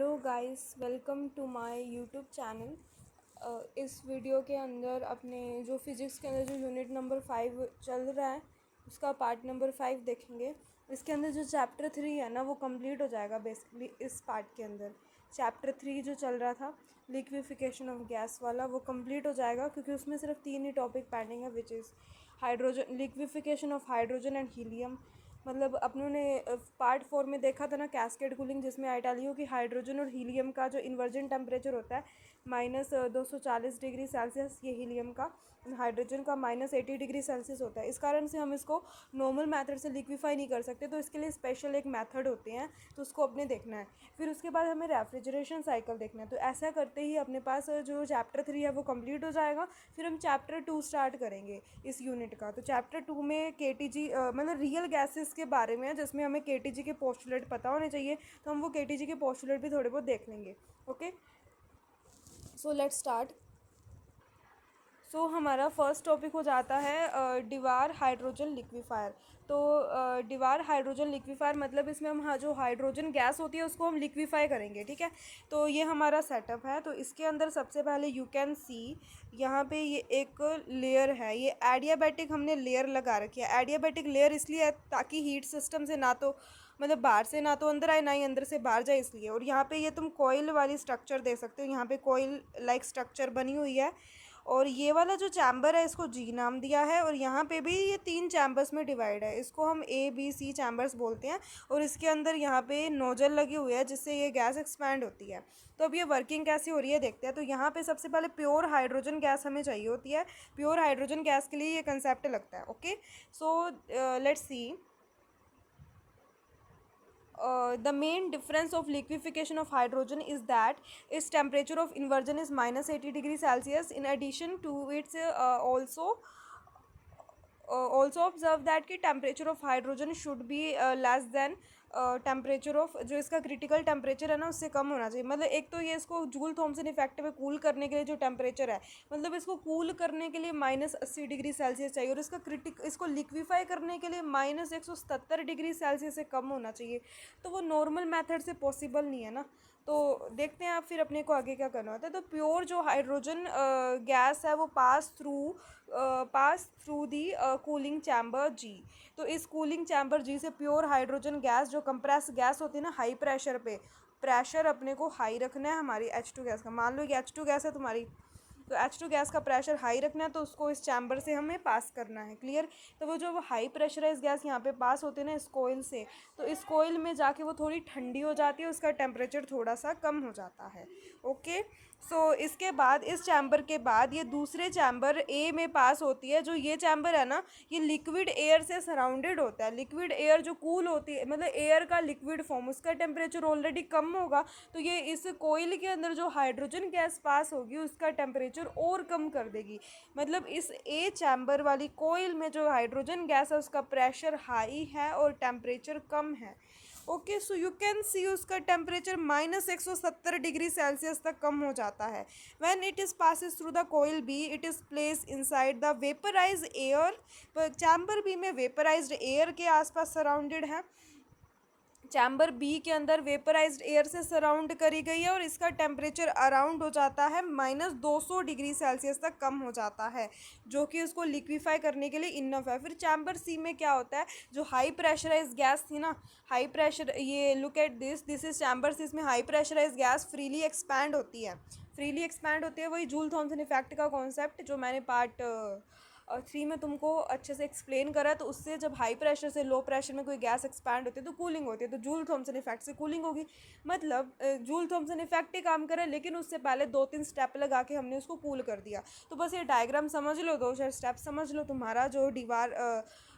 Hello guys, welcome to my YouTube channel. इस video के अंदर अपने जो फिज़िक्स के अंदर जो यूनिट नंबर 5 चल रहा है उसका पार्ट नंबर 5 देखेंगे। इसके अंदर जो चैप्टर 3 है ना वो कंप्लीट हो जाएगा बेसिकली इस पार्ट के अंदर। चैप्टर 3 जो चल रहा था लिक्विफिकेशन ऑफ गैस वाला वो कंप्लीट हो जाएगा, क्योंकि उसमें सिर्फ 3 ही टॉपिक पेंडिंग है, which is hydrogen, liquefaction of hydrogen and helium. मतलब अपनों ने पार्ट 4 में देखा था ना कैस्केड कूलिंग, जिसमें आई टेल यू कि हाइड्रोजन और हीलियम का जो इन्वर्जन टेम्परेचर होता है -240 डिग्री सेल्सियस, ये हीलियम का, हाइड्रोजन का -80 डिग्री सेल्सियस होता है। इस कारण से हम इसको नॉर्मल मेथड से लिक्विफाई नहीं कर सकते, तो इसके लिए स्पेशल एक मेथड होते हैं, तो उसको अपने देखना है। फिर उसके बाद हमें रेफ्रिजरेशन साइकिल देखना है। तो ऐसा करते ही अपने पास जो चैप्टर 3 है वो कंप्लीट हो जाएगा। फिर हम चैप्टर 2 स्टार्ट करेंगे इस यूनिट का। तो चैप्टर 2 में केटीजी मतलब रियल गैसेस के बारे में है, जिसमें हमें केटीजी के पोस्टुलेट पता होने चाहिए, तो हम वो केटीजी के पोस्टुलेट भी थोड़े बहुत देख लेंगे। Okay, so let's start. So हमारा फर्स्ट टॉपिक हो जाता है डिवार हाइड्रोजन लिक्विफायर। तो डिवार हाइड्रोजन लिक्विफायर मतलब इसमें हम जो हाइड्रोजन गैस होती है उसको हम लिक्विफाई करेंगे, ठीक है। तो ये हमारा सेटअप है। तो इसके अंदर सबसे पहले यू कैन सी यहाँ पे ये एक लेयर है, ये एडियाबैटिक हमने लेयर लगा रखी है। एडियाबैटिक लेयर इसलिए है ताकि हीट सिस्टम से ना तो मतलब बाहर से ना तो अंदर आए, ना ही अंदर से बाहर जाए, इसलिए। और यहाँ पे ये तुम कोयल वाली स्ट्रक्चर देख सकते हो, यहाँ पे कोयल लाइक स्ट्रक्चर बनी हुई है। और ये वाला जो चैम्बर है इसको जी नाम दिया है, और यहाँ पे भी ये 3 चैम्बर्स में डिवाइड है, इसको हम A B C चैम्बर्स बोलते हैं। और इसके अंदर यहाँ पे नोजल लगी हुई है जिससे ये गैस एक्सपैंड होती है। तो अब ये वर्किंग कैसे हो रही है देखते हैं। तो यहाँ पे सबसे पहले प्योर हाइड्रोजन गैस हमें चाहिए होती है। प्योर हाइड्रोजन गैस के लिए ये कंसेप्ट लगता है। Okay, so let's see. The main difference of liquefaction of hydrogen is that its temperature of inversion is -80 degree Celsius. In addition to its also observe that कि temperature of hydrogen should be less than temperature of, जो इसका critical temperature है ना उससे कम होना चाहिए। मतलब एक तो ये इसको जूल थॉमसन इफेक्ट में कूल करने के लिए जो टेम्परेचर है, मतलब इसको कूल करने के लिए -80 डिग्री सेल्सियस चाहिए, और इसको लिक्विफाई करने के लिए -177 डिग्री सेल्सियस से कम होना चाहिए। तो वो नॉर्मल मेथड से पॉसिबल नहीं है ना। तो देखते हैं आप फिर अपने को आगे क्या करना होता है। तो प्योर जो हाइड्रोजन गैस है वो pass through the cooling chamber G. तो इस कूलिंग चैम्बर जी से प्योर हाइड्रोजन गैस, जो कंप्रेस गैस होती है ना हाई प्रेशर पे, प्रेशर अपने को हाई रखना है हमारी H2 गैस का। मान लो कि H2 गैस है तुम्हारी, तो H2 गैस का प्रेशर हाई रखना है, तो उसको इस चैम्बर से हमें पास करना है। क्लियर। तो वो जो हाई प्रेशराइज गैस यहाँ पे पास होते हैं ना इस कोयल से, तो इस कोयल में जाके वो थोड़ी ठंडी हो जाती है, उसका टेम्परेचर थोड़ा सा कम हो जाता है। ओके, सो इसके बाद इस चैम्बर के बाद ये दूसरे चैम्बर ए में पास होती है। जो ये चैम्बर है ना ये लिक्विड एयर से सराउंडेड होता है। लिक्विड एयर जो कूल होती है, मतलब एयर का लिक्विड फॉर्म, उसका टेम्परेचर ऑलरेडी कम होगा, तो ये इस कोयल के अंदर जो हाइड्रोजन गैस पास होगी उसका टेम्परेचर और कम कर देगी। मतलब इस ए चैम्बर वाली कोयल में जो हाइड्रोजन गैस है उसका प्रेशर हाई है और टेम्परेचर कम है। ओके, सो यू कैन सी उसका टेम्परेचर -170 डिग्री सेल्सियस तक कम हो जाता है। When it is passes through the coil B, it is place inside the vaporise air. Chamber B में वेपराइज्ड एयर के आसपास सराउंडेड है। चैम्बर बी के अंदर वेपराइज्ड एयर से सराउंड करी गई है, और इसका टेम्परेचर अराउंड हो जाता है -200 डिग्री सेल्सियस तक कम हो जाता है, जो कि उसको लिक्विफाई करने के लिए इनफ है। फिर चैम्बर सी में क्या होता है, जो हाई प्रेशराइज गैस थी ना, हाई प्रेशर, ये look at this is chamber C, इसमें high pressurize gas freely expand होती है। फ्रीली एक्सपैंड होती है, वही जूल थॉमसन इफेक्ट का कॉन्सेप्ट जो मैंने पार्ट 3 में तुमको अच्छे से एक्सप्लेन करा। तो उससे जब हाई प्रेशर से लो प्रेशर में कोई गैस एक्सपैंड होती है तो कूलिंग होती है, तो जूल थॉमसन इफेक्ट से कूलिंग होगी। मतलब जूल थॉमसन इफेक्ट ही काम करे, लेकिन उससे पहले 2-3 स्टेप लगा के हमने उसको कूल कर दिया। तो बस ये डायग्राम समझ लो, 2-4 स्टेप समझ लो, तुम्हारा जो दीवार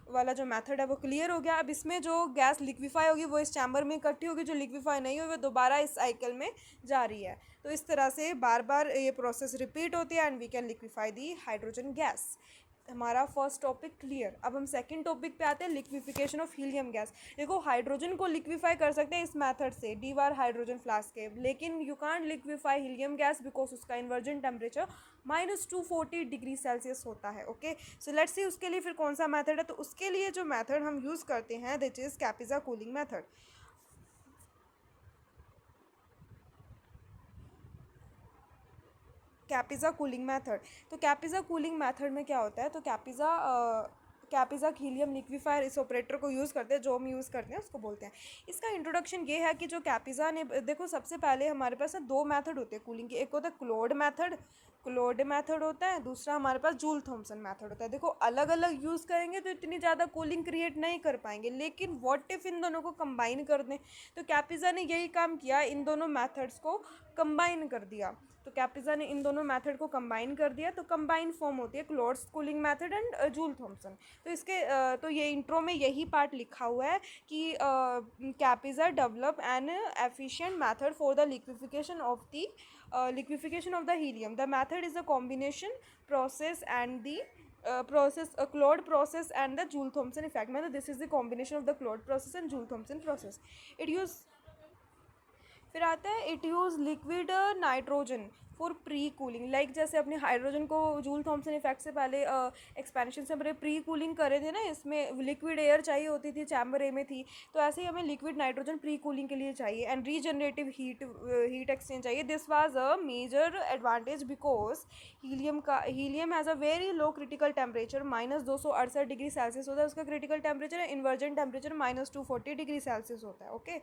वाला जो मेथड है वो क्लियर हो गया। अब इसमें जो गैस लिक्विफाई होगी वो इस चैम्बर में इकट्ठी होगी, जो लिक्विफाई नहीं हुई वो दोबारा इस साइकिल में जा रही है। तो इस तरह से बार बार ये प्रोसेस रिपीट होती है, and we can liquefy the hydrogen gas. हमारा फर्स्ट टॉपिक क्लियर। अब हम सेकंड टॉपिक पे आते हैं, लिक्विफिकेशन ऑफ हीलियम गैस। देखो हाइड्रोजन को लिक्विफाई कर सकते हैं इस मेथड से, डीवार हाइड्रोजन फ्लास्क के, लेकिन you can't liquefy helium gas because उसका इन्वर्जन टेम्परेचर -240 डिग्री सेल्सियस होता है। ओके, सो लेट्स सी उसके लिए फिर कौन सा मेथड है। तो उसके लिए जो मेथड हम यूज़ करते हैं that is Kapitza cooling method. Kapitza cooling method. तो कैपिज़ा कूलिंग मेथड में क्या होता है, तो कैपिज़ा हीलियम लिक्विफायर इस ऑपरेटर को यूज़ करते हैं, जो हम यूज़ करते हैं उसको बोलते हैं। इसका इंट्रोडक्शन ये है कि जो कैपिज़ा ने, देखो सबसे पहले हमारे पास ना दो मेथड होते हैं कूलिंग के, एक होता है क्लोड मेथड होता है, दूसरा हमारे पास जूल थॉमसन मेथड होता है। देखो अलग अलग यूज़ करेंगे तो इतनी ज़्यादा कूलिंग क्रिएट नहीं कर पाएंगे, लेकिन व्हाट इफ़ इन दोनों को कंबाइन कर दें, तो कैपिज़ा ने यही काम किया, इन दोनों मेथड्स को कंबाइन कर दिया। तो कैपिज़ा ने इन दोनों मेथड को कंबाइन कर दिया, तो कंबाइन फॉर्म होती है Claude's cooling method and Joule Thomson. तो तो ये इंट्रो में यही पार्ट लिखा हुआ है कि Kapitza develop an efficient method for the liquefaction of the helium. The method is a combination process and the Claude process and the Joule Thomson effect. मतलब this is the combination of the Claude process and Joule Thomson process. It use फिर आता है it use liquid nitrogen for pre cooling. Like जैसे अपने hydrogen को joule Thomson effect से पहले expansion से हमारे प्री कूलिंग करे थे ना, इसमें लिक्विड एयर चाहिए होती थी, चैम्बर ए में थी, तो ऐसे ही हमें लिक्विड नाइट्रोजन प्री कूलिंग के लिए चाहिए एंड रीजनरेटिव हीट एक्सचेंज चाहिए। This was a major advantage because helium has a very low critical temperature, -268 degree Celsius होता है उसका क्रिटिकल टेम्परेचर है। इन्वर्जन टेम्परेचर -240 डिग्री सेल्सियस होता है। ओके,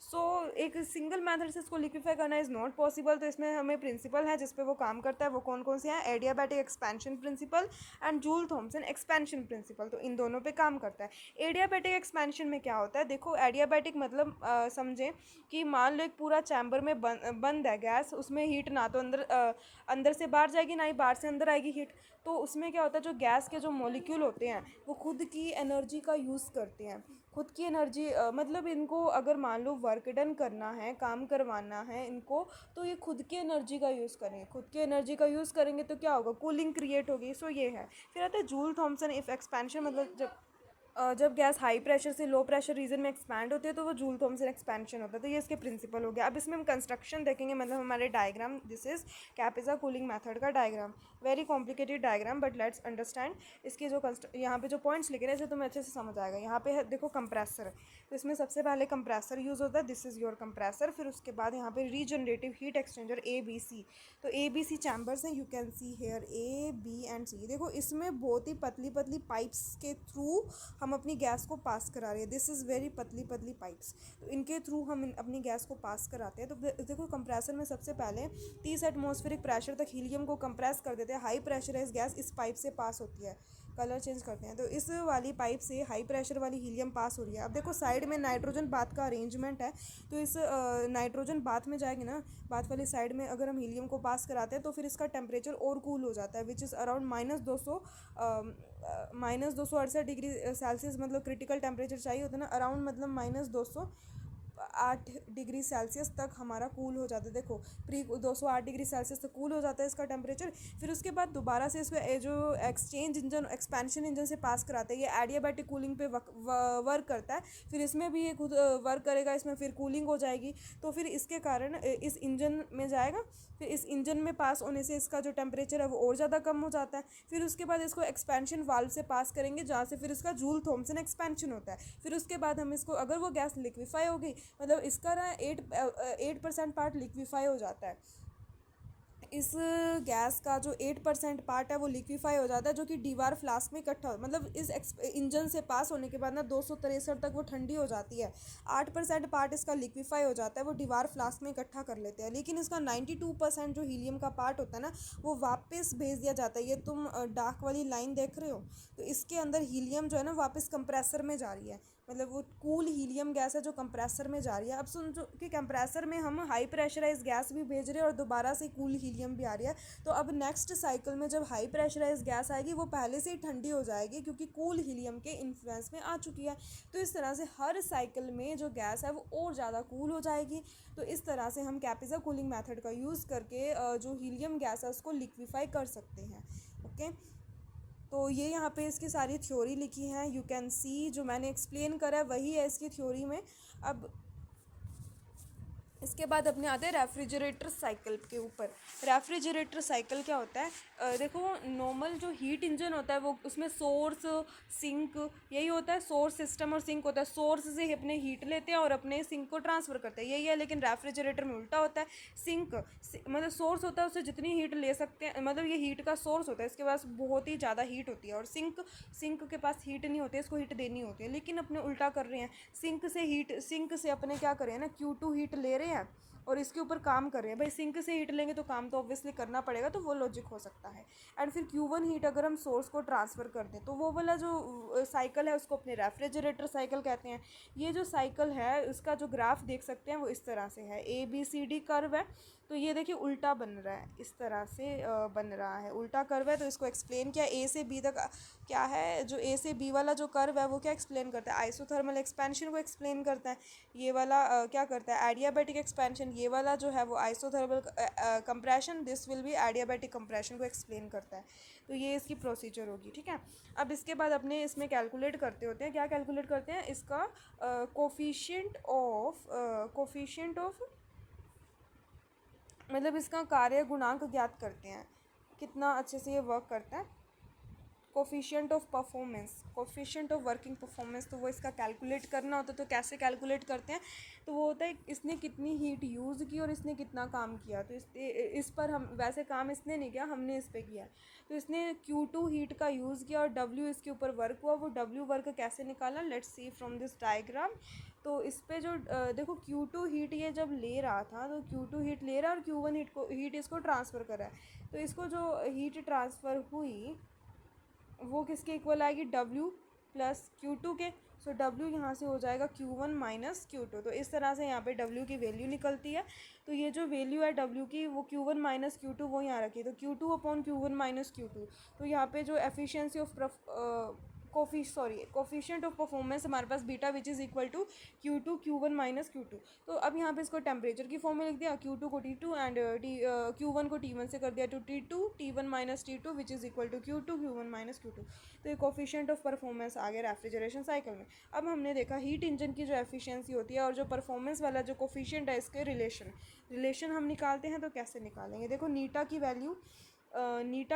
सो एक सिंगल मेथड से इसको लिक्विफाई करना इज़ नॉट पॉसिबल। तो इसमें हमें प्रिंसिपल है जिस पे वो काम करता है, वो कौन कौन से हैं, adiabatic expansion principle and Joule Thomson expansion principle. तो इन दोनों पे काम करता है। एडियाबैटिक एक्सपेंशन में क्या होता है, देखो एडियाबैटिक मतलब समझें कि मान लो एक पूरा चैम्बर में बंद है गैस, उसमें हीट ना तो अंदर से बाहर जाएगी, ना ही बाहर से अंदर आएगी हीट। तो उसमें क्या होता है, जो गैस के जो मॉलिक्यूल होते हैं वो खुद की एनर्जी का यूज़ करते हैं। खुद की एनर्जी मतलब इनको अगर मान लो वर्क डन करना है, काम करवाना है इनको, तो ये खुद की एनर्जी का यूज़ करेंगे। खुद की एनर्जी का यूज़ करेंगे तो क्या होगा, कूलिंग क्रिएट होगी। सो ये है। फिर आता है जूल थॉमसन इफ एक्सपेंशन, मतलब जब गैस हाई प्रेशर से लो प्रेशर रीजन में एक्सपैंड होती है तो वो जूल थॉमसन एक्सपेंशन होता है। तो ये इसके प्रिंसिपल हो गया। अब इसमें हम कंस्ट्रक्शन देखेंगे, मतलब हमारे diagram, this is Kapitza cooling method का diagram. Very complicated diagram but let's understand. इसके जो यहाँ पे जो पॉइंट्स लिखे हैं इसे तुम्हें अच्छे से समझ आएगा। यहाँ पे है देखो कंप्रेसर, तो इसमें सबसे पहले कंप्रेसर यूज़ होता है, दिस इज़ योर कंप्रेसर। फिर उसके बाद यहाँ पे रीजनरेटिव हीट एक्सचेंजर ABC। तो ABC चैम्बर्स हैं, you can see here A, B and C। देखो इसमें बहुत ही पतली पतली पाइप्स के थ्रू हम अपनी गैस को पास करा रहे हैं। दिस इज़ वेरी पतली पतली पाइप्स, तो इनके थ्रू हम अपनी गैस को पास कराते हैं। तो देखो कंप्रेसर में सबसे पहले 30 एटमॉस्फेरिक प्रेशर तक हीलियम को कंप्रेस कर देते हैं। हाई प्रेशराइज गैस इस पाइप से पास होती है। कलर चेंज करते हैं, तो इस वाली पाइप से हाई प्रेशर वाली हीलियम पास हो रही है। अब देखो साइड में नाइट्रोजन बाथ का अरेंजमेंट है, तो इस नाइट्रोजन बाथ में जाएगी ना, बाथ वाली साइड में अगर हम हीलियम को पास कराते हैं तो फिर इसका टेम्परेचर और कूल हो जाता है, which is around -268 degree Celsius. मतलब क्रिटिकल टेम्परेचर चाहिए होता है ना, अराउंड मतलब -208 डिग्री सेल्सियस तक हमारा कूल हो जाता है। देखो 208 डिग्री सेल्सियस तक कूल हो जाता है इसका टेम्परेचर। फिर उसके बाद दोबारा से इसको जो एक्सचेंज इंजन, एक्सपेंशन इंजन से पास कराते हैं, ये एडियाबैटिक कूलिंग पे वर्क करता है। फिर इसमें भी ये खुद वर्क करेगा, इसमें फिर कूलिंग हो जाएगी। तो फिर इसके कारण इस इंजन में जाएगा, फिर इस इंजन में पास होने से इसका जो टेम्परेचर है वो और ज़्यादा कम हो जाता है। फिर उसके बाद इसको एक्सपेंशन वाल्व से पास करेंगे, जहाँ से फिर इसका जूल थॉमसन एक्सपेंशन होता है। फिर उसके बाद हम इसको, अगर वो गैस लिक्विफाई हो गई, मतलब इसका ना 8% पार्ट लिक्विफाई हो जाता है। इस गैस का जो 8% पार्ट है वो लिक्विफाई हो जाता है, जो कि डीवार फ्लास्क में इकट्ठा हो, मतलब इस इंजन से पास होने के बाद ना 263 तक वो ठंडी हो जाती है। 8% पार्ट इसका लिक्विफाई हो जाता है, वो डीवार फ्लास्क में इकट्ठा कर लेते हैं। लेकिन इसका 92% जो हीलियम का पार्ट होता है ना, वो वापस भेज दिया जाता है। ये तुम डार्क वाली लाइन देख रहे हो, तो इसके अंदर हीलियम जो है ना वापस कंप्रेसर में जा रही है। मतलब वो कूल हीलियम गैस है जो कंप्रेसर में जा रही है। अब समझो कि कंप्रेसर में हम हाई प्रेशराइज गैस भी भेज रहे हैं और दोबारा से कूल हीलियम भी आ रही है। तो अब नेक्स्ट साइकिल में जब हाई प्रेशराइज गैस आएगी वो पहले से ही ठंडी हो जाएगी, क्योंकि कूल हीलियम के इन्फ्लुएंस में आ चुकी है। तो इस तरह से हर साइकिल में जो गैस है वो और ज़्यादा कूल हो जाएगी। तो इस तरह से हम कैपिज़ा कूलिंग मेथड का यूज़ करके जो हीलियम गैस है उसको लिक्विफाई कर सकते हैं। ओके, तो ये यहाँ पे इसकी सारी थ्योरी लिखी है, यू कैन सी। जो मैंने एक्सप्लेन करा है वही है इसकी थ्योरी में। अब इसके बाद अपने आते हैं रेफ्रिजरेटर साइकिल के ऊपर। रेफ्रिजरेटर साइकिल क्या होता है? देखो नॉर्मल जो हीट इंजन होता है वो उसमें सोर्स सिंक यही होता है, सोर्स सिस्टम और सिंक होता है। सोर्स से अपने हीट लेते हैं और अपने सिंक को ट्रांसफ़र करते हैं, यही है। लेकिन रेफ्रिजरेटर में उल्टा होता है। सिंक मतलब सोर्स होता है, उससे जितनी हीट ले सकते हैं, मतलब ये हीट का सोर्स होता है, इसके पास बहुत ही ज़्यादा हीट होती है। और सिंक के पास हीट नहीं होती है, इसको हीट देनी होती है। लेकिन अपने उल्टा कर रहे हैं, सिंक से अपने क्या कर रहे हैं ना, Q2 हीट ले रहे हैं और इसके ऊपर काम कर रहे हैं। भाई सिंक से हीट लेंगे तो काम तो ऑब्वियसली करना पड़ेगा, तो वो लॉजिक हो सकता है। एंड फिर Q1 हीट अगर हम सोर्स को ट्रांसफ़र कर दें तो वो वाला जो साइकिल है उसको अपने रेफ्रिजरेटर साइकिल कहते हैं। ये जो साइकिल है उसका जो ग्राफ देख सकते हैं वो इस तरह से है, ABCD कर्व है। तो ये देखिए उल्टा बन रहा है, इस तरह से बन रहा है, उल्टा कर्व है। तो इसको एक्सप्लेन किया A से B तक क्या है, जो A से B वाला जो कर्व है वो क्या एक्सप्लेन करता है, आइसोथर्मल एक्सपेंशन को एक्सप्लेन करता है। ये वाला क्या करता है, एडियाबैटिक एक्सपेंशन। ये वाला जो है वो isothermal compression, this will be adiabatic compression को एक्सप्लेन करता है। तो ये इसकी प्रोसीजर होगी, ठीक है। अब इसके बाद अपने इसमें कैलकुलेट करते होते हैं, क्या कैलकुलेट करते हैं, इसका कोफिशिएंट ऑफ मतलब इसका कार्य गुणांक ज्ञात करते हैं, कितना अच्छे से ये वर्क करता है। कोफिशिएंट ऑफ वर्किंग परफॉर्मेंस, तो वो इसका कैलकुलेट करना होता है। तो कैसे कैलकुलेट करते हैं, तो वो होता है इसने कितनी हीट यूज़ की और इसने कितना काम किया। तो इस पर हम वैसे काम इसने नहीं किया, हमने इस पर किया। तो इसने Q2 हीट का यूज़ किया और W इसके ऊपर वर्क हुआ। वो W वर्क कैसे निकाला, let's see from this diagram. तो इस पे जो देखो Q2 हीट ये जब ले रहा था, तो Q2 हीट ले रहा है और Q1 हीट इसको ट्रांसफ़र कर रहा है। तो इसको जो हीट ट्रांसफ़र हुई वो किसके इक्वल आएगी, W प्लस Q2 के। सो W यहाँ से हो जाएगा Q1 माइनस Q2। तो इस तरह से यहाँ पे W की वैल्यू निकलती है। तो ये जो वैल्यू है W की वो Q1 माइनस Q2 वो यहाँ रखी है। तो Q2 upon Q1 minus Q2। तो यहाँ पे जो efficiency of coefficient of performance हमारे पास beta which is equal to Q2 Q1 minus Q2। तो अब यहाँ पे इसको टेम्परेचर की फॉर्म में लिख दिया, Q2 को T2 एंड Q1 को T1 से कर दिया to T2 T1 minus T2 which is equal to Q2 Q1 minus Q2। तो ये कोफिशिएंट ऑफ परफॉर्मेंस आ गया रेफ्रिजरेशन साइकिल में। अब हमने देखा हीट इंजन की जो एफिशिएंसी होती है और जो परफॉर्मेंस वाला जो कोफिशिएंट है इसके रिलेशन हम निकालते हैं। तो कैसे निकालेंगे, देखो नीटा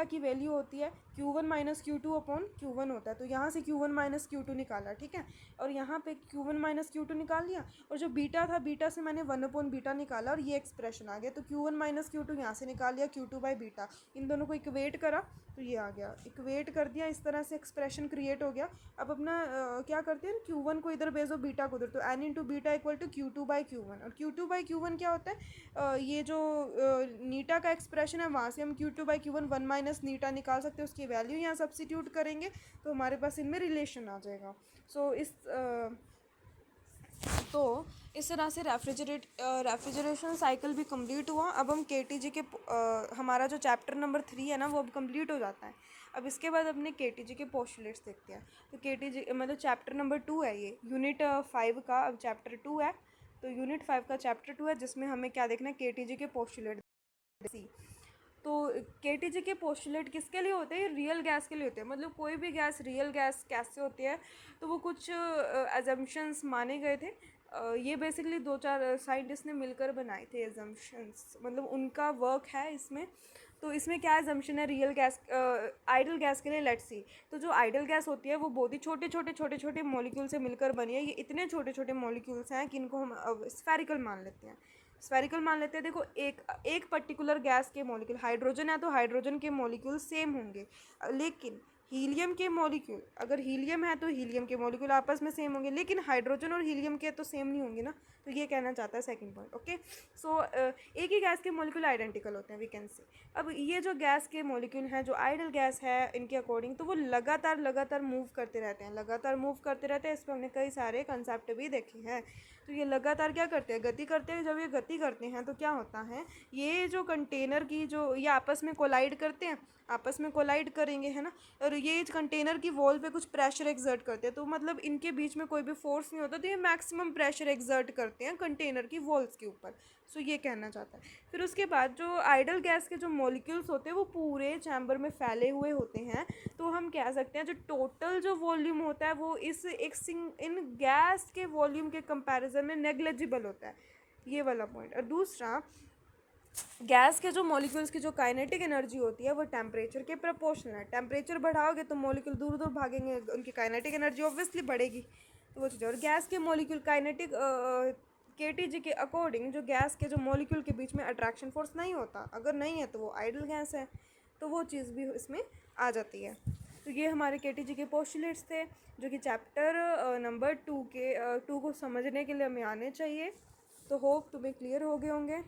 की वैल्यू होती है Q1 minus Q2 upon Q1 होता है। तो यहाँ से Q1 माइनस Q2 निकाला, ठीक है। और यहाँ पे Q1 माइनस Q2 निकाल लिया और जो बीटा था, बीटा से मैंने 1 अपॉन बीटा निकाला और ये एक्सप्रेशन आ गया। तो Q1 माइनस Q2 यहाँ से निकाल लिया, Q2 बाई बीटा। इन दोनों को इक्वेट करा तो ये आ गया, इक्वेट कर दिया, इस तरह से एक्सप्रेशन क्रिएट हो गया। अब अपना क्या करते हैं, Q1 को इधर भेजो, बीटा को उधर। तो N into beta equal to Q2 by Q1। और Q2 बाई Q1 क्या होता है, ये जो नीटा का एक्सप्रेशन है वहाँ से हम Q2 बाई Q1 1 माइनस नीटा निकाल सकते हैं। उसकी वैल्यू यहाँ सब्सिट्यूट करेंगे तो हमारे पास इनमें रिलेशन आ जाएगा। सो इस तरह से रेफ्रिजरेशन साइकिल भी कंप्लीट हुआ। अब हम KTG के हमारा जो चैप्टर नंबर 3 है ना वो अब कंप्लीट हो जाता है। अब इसके बाद अपने KTG के पोस्टुलेट्स देखते हैं। तो KTG मतलब चैप्टर नंबर 2 है, ये यूनिट 5 का अब चैप्टर 2 है। तो यूनिट 5 का चैप्टर 2 है जिसमें हमें क्या देखना है, KTG के पोस्टुलेट। तो KTG के पोस्टुलेट किसके लिए होते हैं, रियल गैस के लिए होते हैं। मतलब कोई भी गैस रियल गैस कैसे होती है, तो वो कुछ एजम्पशंस माने गए थे। ये बेसिकली 2-4 साइंटिस्ट ने मिलकर बनाए थे एजम्पशंस, मतलब उनका वर्क है इसमें। तो इसमें क्या एजम्पशन है, रियल गैस आइडल गैस के लिए, लेट्स सी। तो जो आइडल गैस होती है वो बहुत ही छोटे छोटे मॉलिक्यूल से मिलकर बनी है। ये इतने छोटे छोटे मॉलिक्यूल्स हैं कि इनको हम स्फेरिकल मान लेते हैं। देखो एक पर्टिकुलर गैस के मॉलिक्यूल, हाइड्रोजन है तो हाइड्रोजन के मॉलिक्यूल सेम होंगे। लेकिन हीलियम के मॉलिक्यूल, अगर हीलियम है तो हीलियम के मॉलिक्यूल आपस में सेम होंगे, लेकिन हाइड्रोजन और हीलियम के तो सेम नहीं होंगे ना। तो ये कहना चाहता है सेकंड पॉइंट, ओके। सो एक ही गैस के मॉलिक्यूल आइडेंटिकल होते हैं, वी कैन से। अब ये जो गैस के मॉलिक्यूल हैं, जो आइडल गैस है इनके अकॉर्डिंग, तो वो लगातार मूव करते रहते हैं। इस पर हमने कई सारे कंसेप्ट भी देखे हैं। तो ये लगातार क्या करते हैं, गति करते हैं। जब ये गति करते हैं तो क्या होता है, ये जो कंटेनर की जो ये आपस में कोलाइड करते हैं, आपस में कोलाइड करेंगे, है ना। और ये कंटेनर की वॉल पे कुछ प्रेशर एक्सर्ट करते हैं। तो मतलब इनके बीच में कोई भी फोर्स नहीं होता, तो ये मैक्सिमम प्रेशर एक्सर्ट करते हैं कंटेनर की वॉल्स के ऊपर। सो ये कहना चाहता है। फिर उसके बाद जो आइडल गैस के जो मॉलिक्यूल्स होते हैं वो पूरे चैम्बर में फैले हुए होते हैं। तो हम कह सकते हैं जो टोटल जो वॉल्यूम होता है वो इन गैस के वॉल्यूम के कंपैरिजन में नेग्लिजिबल होता है। ये वाला पॉइंट। और दूसरा, गैस के जो मॉलिक्यूल्स की जो काइनेटिक एनर्जी होती है वो टेम्परेचर के प्रोपोर्शनल है। टेम्परेचर बढ़ाओगे तो मॉलिक्यूल दूर दूर भागेंगे, उनकी काइनेटिक एनर्जी ऑब्वियसली बढ़ेगी। तो वो चीज़ है। और गैस के मॉलिक्यूल काइनेटिक केटीजी के अकॉर्डिंग जो गैस के जो मॉलिक्यूल के बीच में अट्रैक्शन फोर्स नहीं होता, अगर नहीं है तो वो आइडल गैस है, तो वो चीज़ भी इसमें आ जाती है। तो ये हमारे केटीजी के पोस्टुलेट्स थे जो कि चैप्टर नंबर 2 को समझने के लिए हमें आने चाहिए। तो होप तुम्हें क्लियर हो गए होंगे।